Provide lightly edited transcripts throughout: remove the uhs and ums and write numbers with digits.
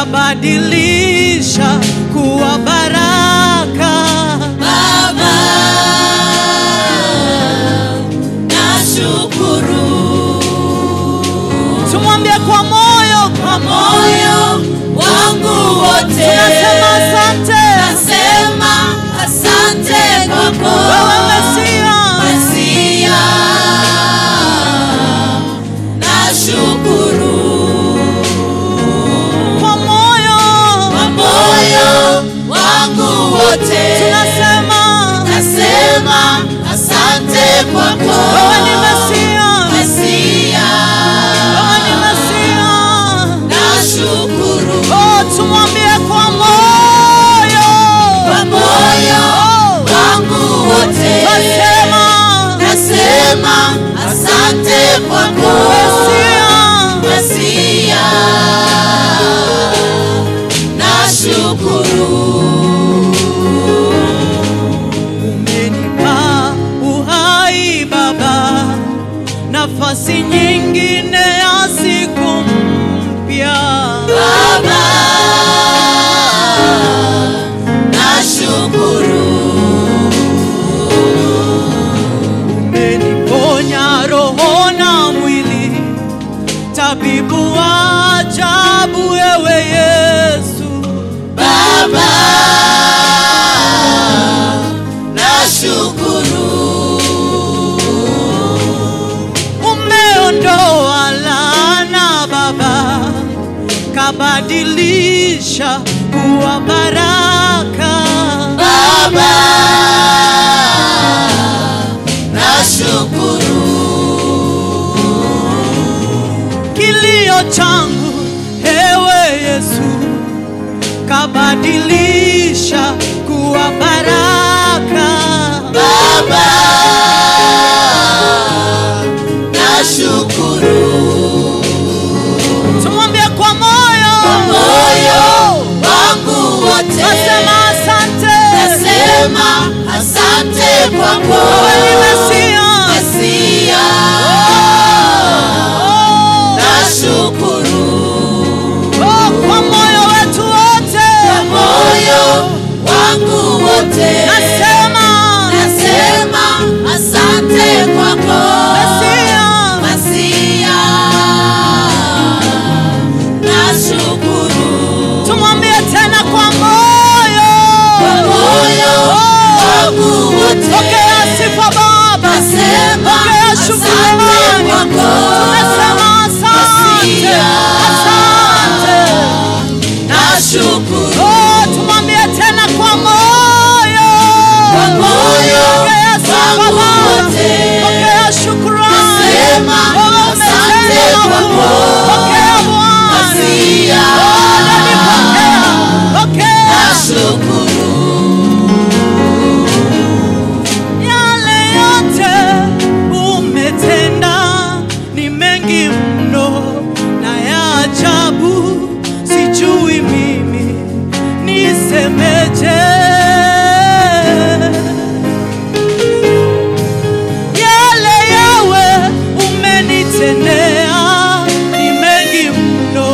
kabadilisha kuwa baraka. Baba, nashukuru. Tumwambie kwa moyo wangu wote. Nasema asante. Nasema asante kwako. Wewe Mesia. Nashukuru. Kwa moyo wangu wote. Nasema asante kwako. Wewe ni Mesia. Wewe ni Mesia. Nashukuru. Oh, tumwambie kwa moyo wangu wote. Nasema asante kwako. Mesia. Nashukuru. Umenipa uhai Baba, nafasi nyingine ya siku mpya. Baba, nashukuru. Umeniponya roho na mwili, tabibu wa ajabu wewe Yesu. Baba, nashukuru. Umeondoa laana Baba, kabadilisha kuwa baraka. Baba, nashukuru. Kilio changu ewe Yesu, kabadilisha kuwa baraka. Baba, nashukuru. Tumwambie kwa moyo wangu wote. Nasema asante. Nasema asante kwako. Wewe ni Mesia. Nashukuru. Oh, kwa moyo wetu wote. Wangu wote. Nasema asante kwako. Mesia. Nashukuru. Tumwambie tena kwa moyo wangu wote. Pokea sifa Baba. Pokea shukrani. Tunasema asante. Asante. Nashukuru. Oh, tumwambie tena kwa moyo. Pokea sifa Baba. Pokea shukrani. Wewe umetenda makuu. Pokea Bwana. Pokea. Nashukuru. Yale yote umetenda ni mengi mno na ya ajabu, sijui mimi nisemeje. Yale yawe umenitendea ni mengi mno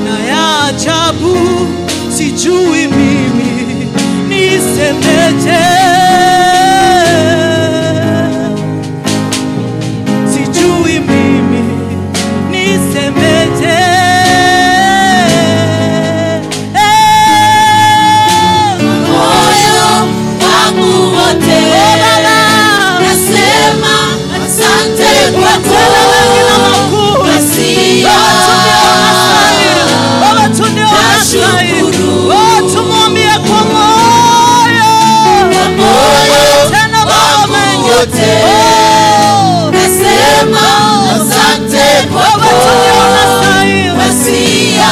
na ya ajabu, sijui mimi nisemeje. Sijui mimi nisemeje. Wangu wote. Nasema asante kwako. Mesia. Nashukuru. Tumwambie kwa moyo wangu wote. Nasema asante kwako. Mesia.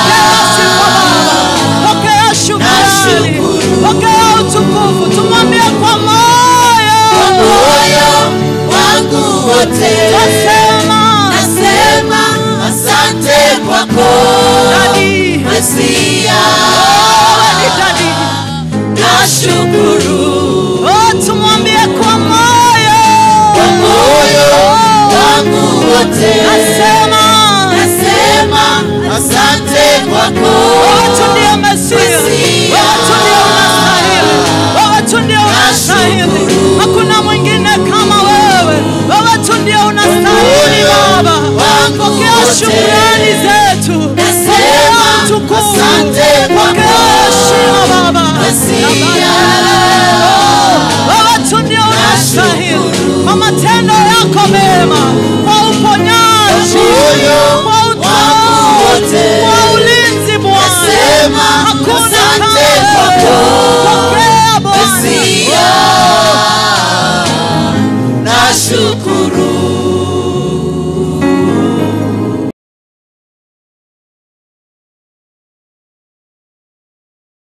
Pokea shukrani. Pokea utukufu. Tumwambie kwa moyo wangu wote. Nasema asante kwako. Mesia. Nashukuru. Oh, tumwambie kwa moyo wangu wote. Nasema asante kwako. Wewe tu ndio unastahili kwa matendo yako mema, kwa uponyaji, kwa utoaji, kwa ulinzi Bwana. Hakuna kama wewe. Pokea Bwana. Nashukuru.